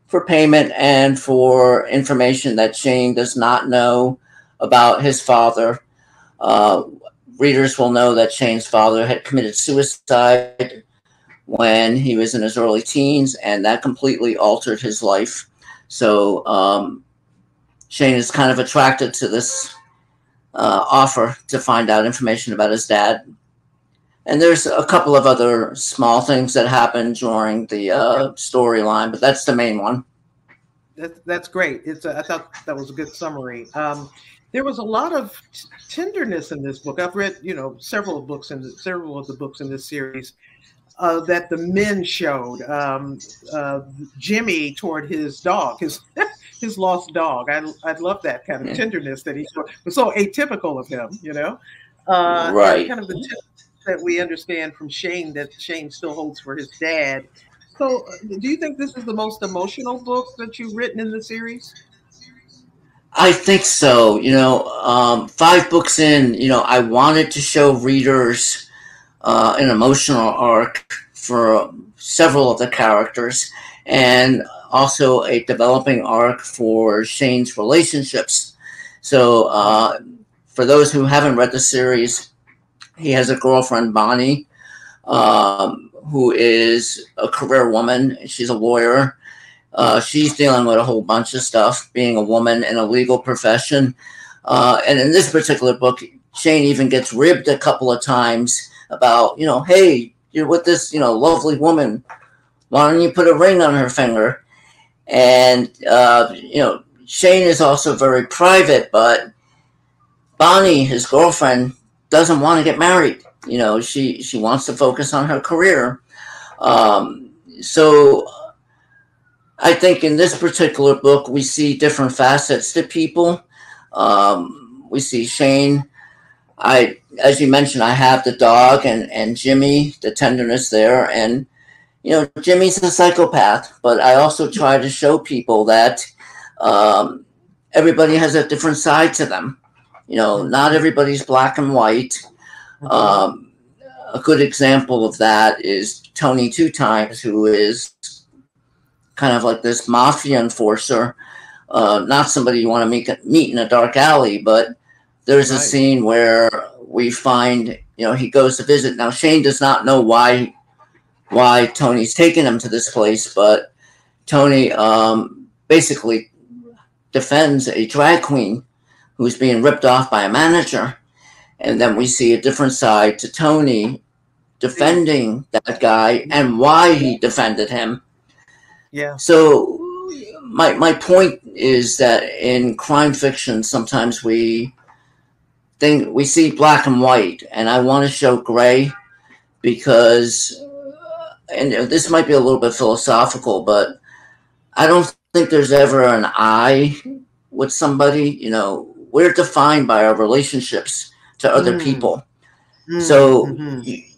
for payment and for information that Shane does not know about his father. Uh, Readers will know that Shane's father had committed suicide when he was in his early teens, and that completely altered his life. So Shane is kind of attracted to this offer to find out information about his dad. And there's a couple of other small things that happen during the storyline, but that's the main one. That's great. I thought that was a good summary. There was a lot of tenderness in this book. I've read, several of the books in this series that the men showed. Jimmy toward his dog, his lost dog. I love that kind of tenderness that he showed. It was so atypical of him, Right. And kind of the tenderness that we understand from Shane, that Shane still holds for his dad. So do you think this is the most emotional book that you've written in the series? I think so. 5 books in, I wanted to show readers an emotional arc for several of the characters, and also a developing arc for Shane's relationships. So for those who haven't read the series, he has a girlfriend, Bonnie, who is a career woman. She's a lawyer. She's dealing with a whole bunch of stuff, being a woman in a legal profession. And in this particular book, Shane even gets ribbed a couple of times about, hey, you're with this, lovely woman. Why don't you put a ring on her finger? And, Shane is also very private, but Bonnie, his girlfriend, doesn't want to get married. She wants to focus on her career. So I think in this particular book, we see different facets to people. We see Shane. As you mentioned, I have the dog and Jimmy, the tenderness there. And, Jimmy's a psychopath, but I also try to show people that everybody has a different side to them. Not everybody's black and white. A good example of that is Tony Two Times, who is kind of like this mafia enforcer, not somebody you want to meet in a dark alley, but there's a scene where we find, he goes to visit. Now, Shane does not know why Tony's taking him to this place, but Tony basically defends a drag queen who's being ripped off by a manager. And then we see a different side to Tony defending that guy and why he defended him. Yeah. So my point is that in crime fiction, sometimes we see black and white, and I want to show gray because, and this might be a little bit philosophical, but I don't think there's ever an I with somebody. We're defined by our relationships to other people. So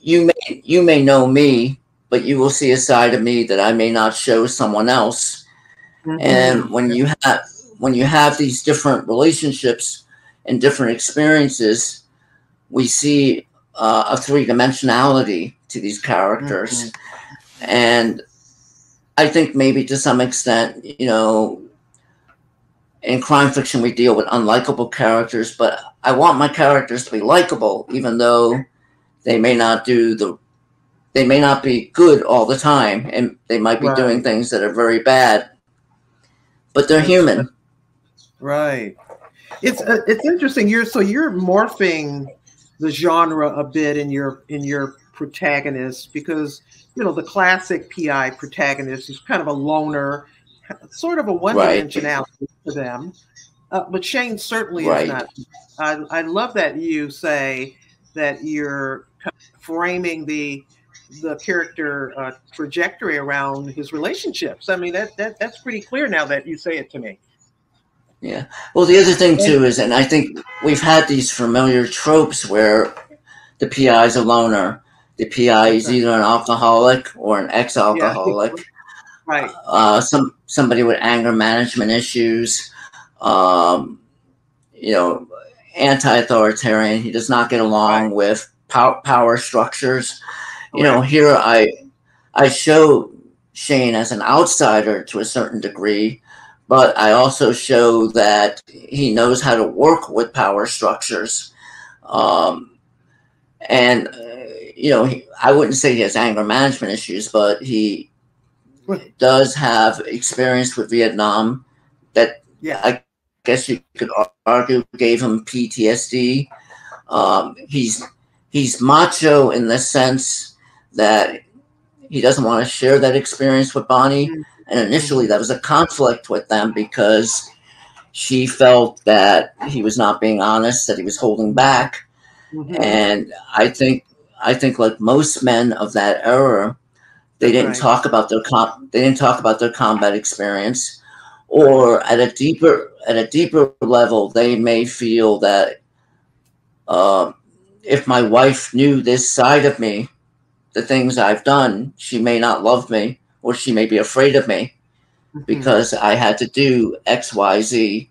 you may know me, but you will see a side of me that I may not show someone else. And when you have these different relationships and different experiences, we see a 3-dimensionality to these characters. And I think maybe to some extent, in crime fiction, we deal with unlikable characters, but I want my characters to be likable, even though they may not be good all the time, and they might be doing things that are very bad, but they're human. Right. It's interesting. You're morphing the genre a bit in your protagonist, because the classic PI protagonist is kind of a loner, sort of a one-dimensionality to them. But Shane certainly is not. I love that you say that you're kind of framing the character trajectory around his relationships. I mean, that's pretty clear now that you say it to me. Yeah. Well, the other thing too is, and I think we've had these familiar tropes where the PI is a loner. The PI is either an alcoholic or an ex-alcoholic. Right. Somebody with anger management issues. Anti-authoritarian. He does not get along with power structures. Here I show Shane as an outsider to a certain degree, but I also show that he knows how to work with power structures. Um, and, I wouldn't say he has anger management issues, but he does have experience with Vietnam that I guess you could argue gave him PTSD. He's macho in the sense that he doesn't want to share that experience with Bonnie. And initially, that was a conflict with them because she felt that he was not being honest, that he was holding back. And I think, like most men of that era, they didn't talk about their combat experience, or at a deeper level, they may feel that if my wife knew this side of me, the things I've done, she may not love me, or she may be afraid of me because I had to do X, Y, Z.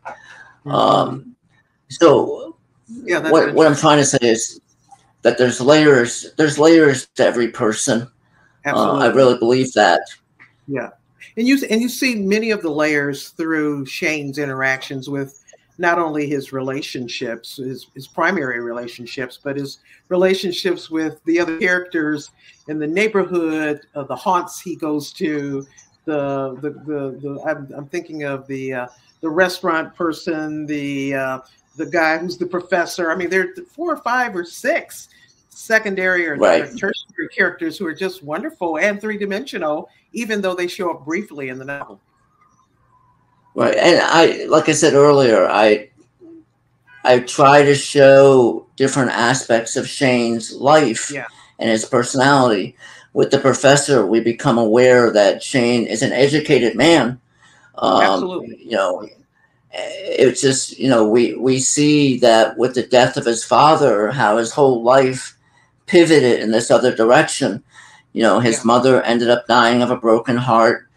So what I'm trying to say is that there's layers to every person. I really believe that. Yeah, and you see many of the layers through Shane's interactions with not only his relationships, his primary relationships, but his relationships with the other characters in the neighborhood, the haunts he goes to. I'm thinking of the restaurant person, the guy who's the professor. I mean, there are 4 or 5 or 6 secondary or tertiary characters who are just wonderful and three-dimensional, even though they show up briefly in the novel. Right, and like I said earlier, I try to show different aspects of Shane's life and his personality. With the professor, we become aware that Shane is an educated man. Absolutely. It's just, we see that with the death of his father, how his whole life pivoted in this other direction. His mother ended up dying of a broken heart.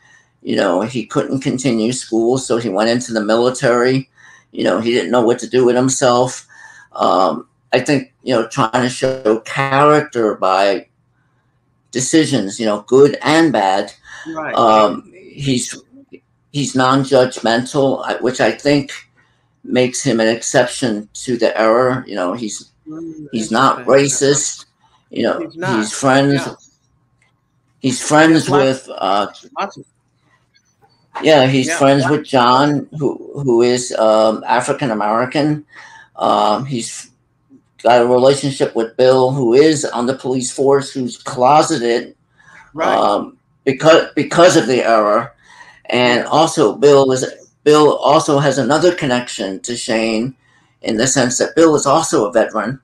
He couldn't continue school, so he went into the military. He didn't know what to do with himself. I think, trying to show character by decisions, good and bad. He's non-judgmental, which I think makes him an exception to the error. He's not racist. He's friends. Yeah. He's friends with. He's friends with John, who is African American. He's got a relationship with Bill, who is on the police force, who's closeted, because of the error, and also Bill also has another connection to Shane, in the sense that Bill is also a veteran,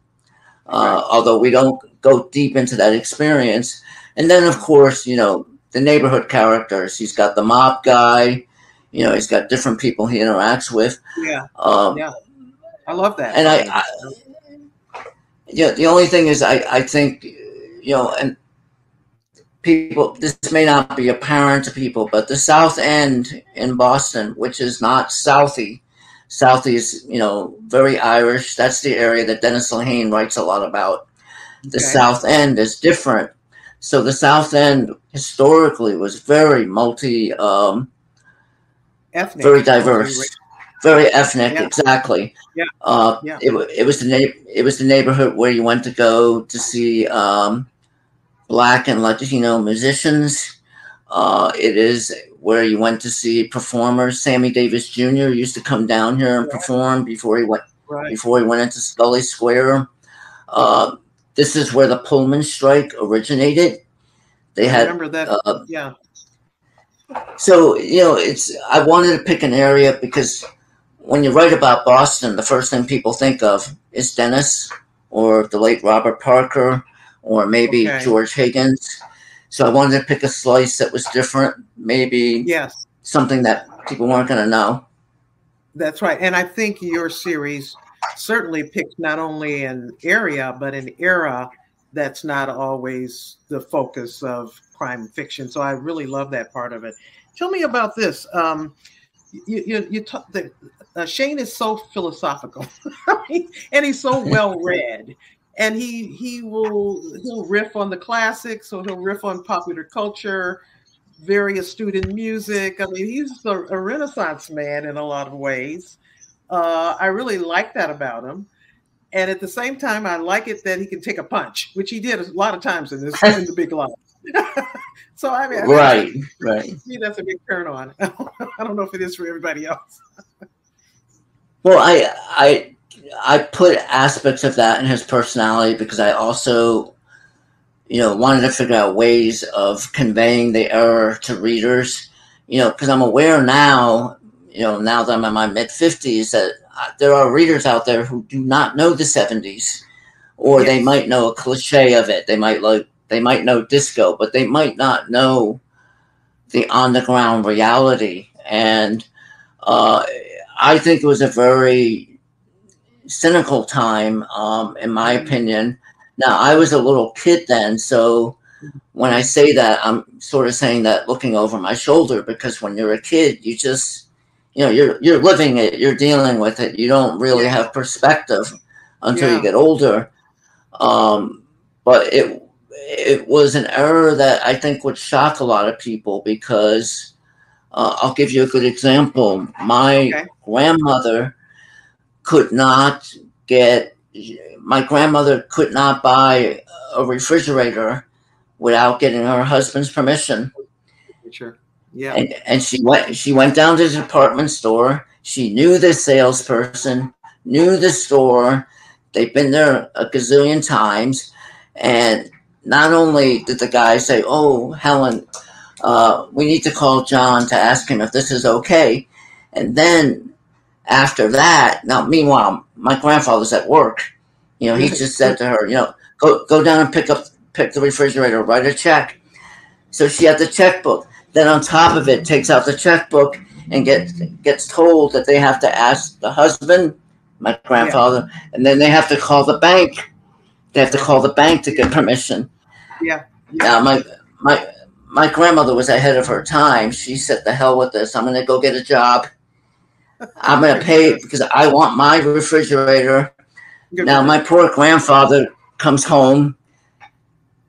although we don't go deep into that experience. And then, of course, the neighborhood characters. He's got the mob guy. He's got different people he interacts with. I love that. And the only thing is, I think, and people, this may not be apparent to people, but the South End in Boston, which is not Southie. Southie is, very Irish. That's the area that Dennis Lehane writes a lot about. The South End is different. So the South End historically was very ethnic, very diverse, very ethnic. Exactly. It was the neighborhood where you went to go to see Black and Latino musicians. It is where you went to see performers. Sammy Davis Jr. used to come down here and perform before he went into Scully Square. This is where the Pullman strike originated. They had, remember that. So, I wanted to pick an area because when you write about Boston, the first thing people think of is Dennis, or the late Robert Parker, or maybe George Higgins. So I wanted to pick a slice that was different, maybe something that people weren't going to know. That's right. And I think your series certainly picks not only an area, but an era that's not always the focus of crime fiction. So I really love that part of it. Tell me about this. Shane is so philosophical, and he's so well read, and he'll riff on the classics, or he'll riff on popular culture. very astute in music. I mean, he's a Renaissance man in a lot of ways. I really like that about him. And at the same time, I like it that he can take a punch, which he did a lot of times in The Big Life. So I mean, Right, right. to me, that's a big turn on. I don't know if it is for everybody else. Well, I put aspects of that in his personality because I also, wanted to figure out ways of conveying the era to readers. Because I'm aware now, now that I'm in my mid-50s, that there are readers out there who do not know the 70s, or Yes. they might know a cliche of it. They might know disco, but they might not know the on-the-ground reality. And I think it was a very cynical time, in my opinion. Now, I was a little kid then, so when I say that, I'm sort of saying that looking over my shoulder, because when you're a kid, you just, you're living it, you're dealing with it. You don't really have perspective until you get older. But it was an error that I think would shock a lot of people because I'll give you a good example. My grandmother could not buy a refrigerator without getting her husband's permission. Sure. Yeah. And she went down to the department store. She knew the salesperson, knew the store. They've been there a gazillion times. And not only did the guy say, "Oh, Helen, we need to call John to ask him if this is okay." And then after that, now meanwhile, my grandfather's at work. He just said to her, go down and pick the refrigerator, write a check. So she had the checkbook. Then on top of it, takes out the checkbook and gets told that they have to ask the husband, my grandfather, and then they have to call the bank. They have to call the bank to get permission. Yeah. Now my grandmother was ahead of her time. She said, "The hell with this! I'm going to go get a job. I'm going to pay because I want my refrigerator." Now my poor grandfather comes home.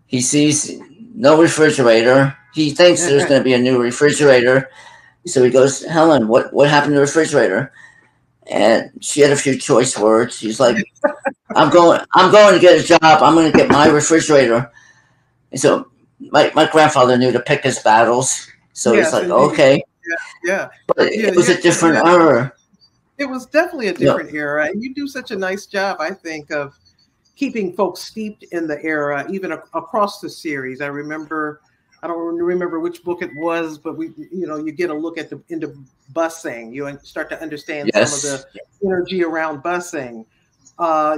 He sees no refrigerator. He thinks there's going to be a new refrigerator. So he goes, "Helen, what happened to the refrigerator?" And she had a few choice words. She's like, I'm going to get a job. I'm going to get my refrigerator." And so my grandfather knew to pick his battles. So he's like, "Okay." Yeah. But it was a different era. It was definitely a different era. And you do such a nice job, I think, of keeping folks steeped in the era, even across the series. I don't remember which book it was, but you get a look at into busing. You start to understand some of the energy around busing.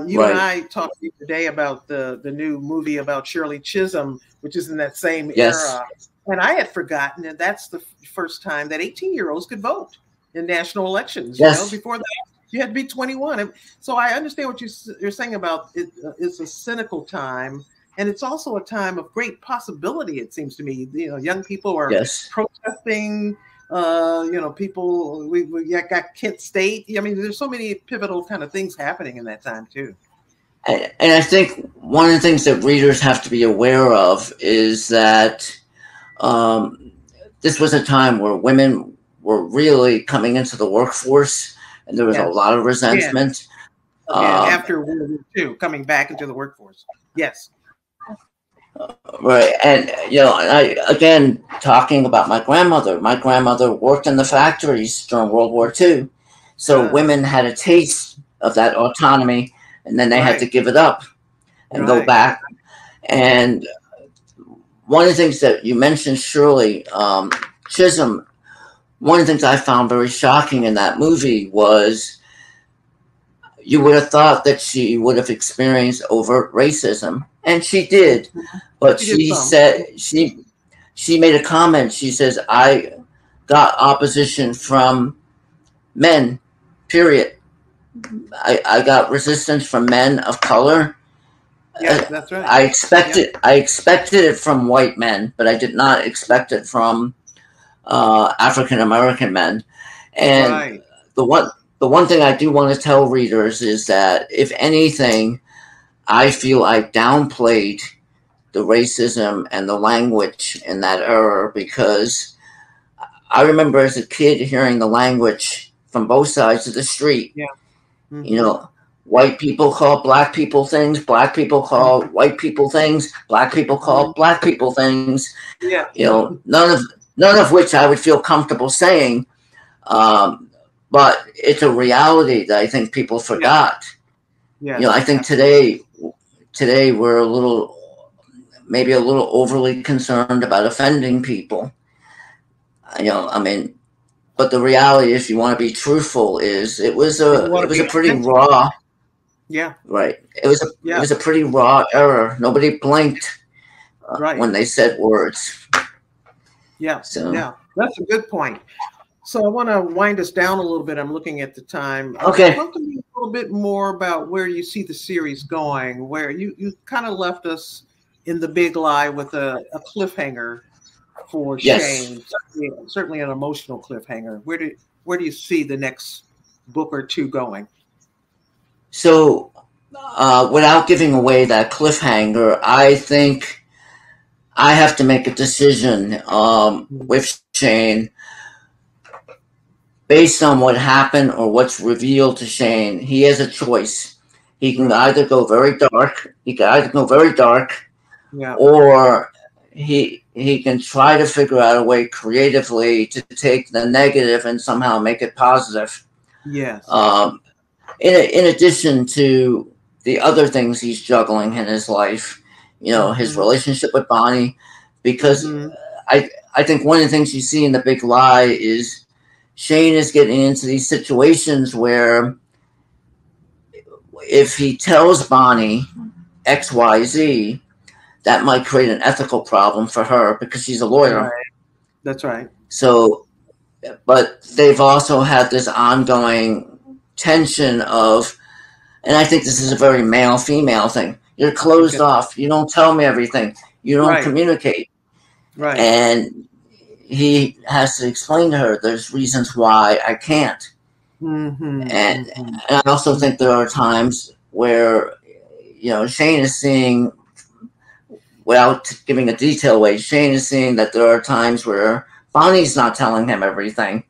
You and I talked today about the new movie about Shirley Chisholm, which is in that same era. And I had forgotten that that's the first time that 18-year-olds could vote in national elections. Before that, you had to be 21. And so I understand what you're saying about it. It's a cynical time. And it's also a time of great possibility, it seems to me. Young people are protesting. People, we got Kent State. I mean, there's so many pivotal kind of things happening in that time, too. And I think one of the things that readers have to be aware of is that this was a time where women were really coming into the workforce, and there was a lot of resentment. After World War II, coming back into the workforce. Yes. Right. And, again, talking about my grandmother worked in the factories during World War II. So women had a taste of that autonomy, and then they had to give it up and go back. And one of the things that you mentioned, Shirley Chisholm, one of the things I found very shocking in that movie was you would have thought that she would have experienced overt racism. And she did. But she said, she made a comment. She says, "I got opposition from men, period. I got resistance from men of color." Yeah, that's right. I expected it from white men, but I did not expect it from African American men. And the one thing I do want to tell readers is that if anything, I feel I downplayed the racism and the language in that era, because I remember as a kid hearing the language from both sides of the street. Yeah. Mm-hmm. You know, white people call black people things, black people call white people things, black people call black people things. Yeah. You know, none of which I would feel comfortable saying. But it's a reality that I think people forgot. Yeah. You know, I think today we're maybe a little overly concerned about offending people. You know, I mean, but the reality, if you want to be truthful, is it was a pretty raw. Yeah. Right. It was a pretty raw era. Nobody blinked when they said words. Yeah. So yeah, that's a good point. So I want to wind us down a little bit. I'm looking at the time. Okay. Talk to me a little bit more about where you see the series going, where you kind of left us in The Big Lie with a cliffhanger for Shane. Certainly an emotional cliffhanger. Where do you see the next book or two going? So without giving away that cliffhanger, I think I have to make a decision with Shane based on what happened or what's revealed to Shane. He has a choice. He can either go very dark. Or he can try to figure out a way creatively to take the negative and somehow make it positive. Yes. In addition to the other things he's juggling in his life, you know, his relationship with Bonnie, because I think one of the things you see in The Big Lie is Shane is getting into these situations where if he tells Bonnie XYZ, that might create an ethical problem for her because she's a lawyer. Right. That's right. So, but they've also had this ongoing tension of, and I think this is a very male-female thing. You're closed off. You don't tell me everything. You don't communicate. Right. And he has to explain to her there's reasons why I can't. And I also think there are times where, you know, Shane is seeing, without giving a detail away, Shane is seeing that there are times where Bonnie's not telling him everything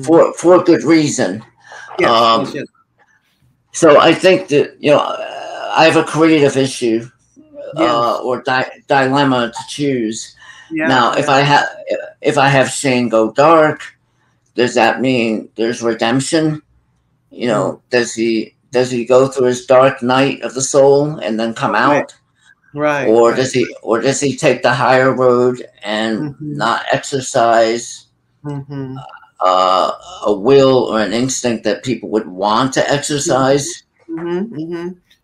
for good reason. Yes. So I think that, you know, I have a creative issue or dilemma to choose. Now, if I have Shane go dark, does that mean there's redemption? You know, does he go through his dark night of the soul and then come out? Right. Or does he take the higher road and not exercise a will or an instinct that people would want to exercise?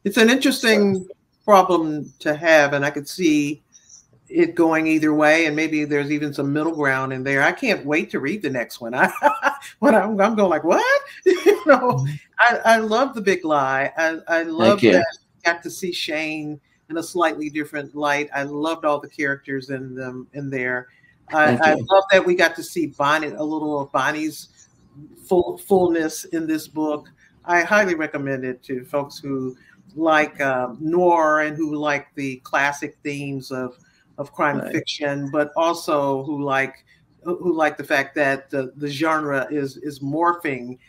It's an interesting problem to have, and I could see it going either way, and maybe there's even some middle ground in there. I can't wait to read the next one. I'm going like, what? You know, I love The Big Lie. I love that I got to see Shane in a slightly different light. I loved all the characters in there. I love that we got to see Bonnie, a little of Bonnie's fullness in this book. I highly recommend it to folks who like noir and who like the classic themes of crime fiction, but also who like the fact that the genre is morphing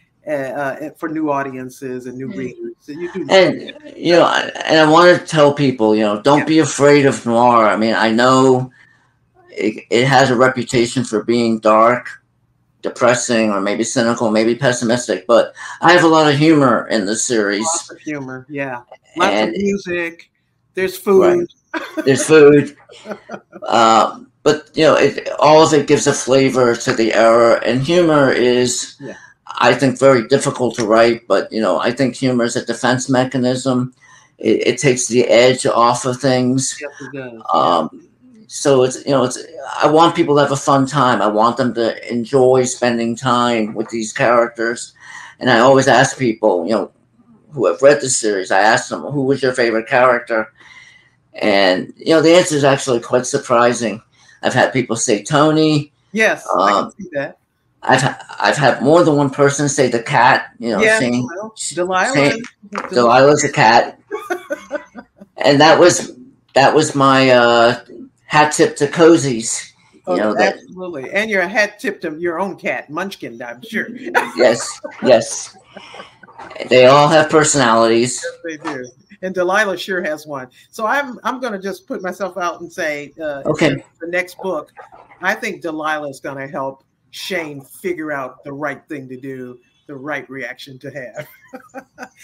for new audiences and new readers. So and I want to tell people, you know, don't be afraid of noir. I mean, I know it has a reputation for being dark, depressing, or maybe cynical, maybe pessimistic, but I have a lot of humor in the series. Lots of humor, lots of music. There's food. There's food. But you know, all of it gives a flavor to the era, and humor is, I think, very difficult to write. But you know, I think humor is a defense mechanism. It takes the edge off of things. Yes, it does. So I want people to have a fun time. I want them to enjoy spending time with these characters. And I always ask people, you know, who have read the series, I ask them, who was your favorite character? And, you know, the answer is actually quite surprising. I've had people say Tony. Yes, I can see that. I've had more than one person say the cat, you know, saying Delilah. Delilah's a cat. And that was that was my hat tip to cozies. You Oh, know that. absolutely. And your hat tip to your own cat, Munchkin, I'm sure. Yes, yes. They all have personalities. Yes, they do. And Delilah sure has one. So I'm going to just put myself out and say, Okay. the next book, I think Delilah is going to help Shane figure out the right thing to do, the right reaction to have.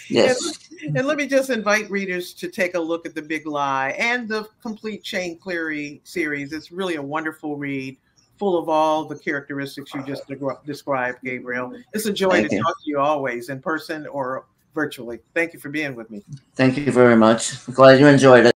Yes. And let me just invite readers to take a look at The Big Lie and the complete Shane Cleary series. It's really a wonderful read, full of all the characteristics you just described, Gabriel. It's a joy to talk to you always, in person or virtually. Thank you for being with me. Thank you very much. Glad you enjoyed it.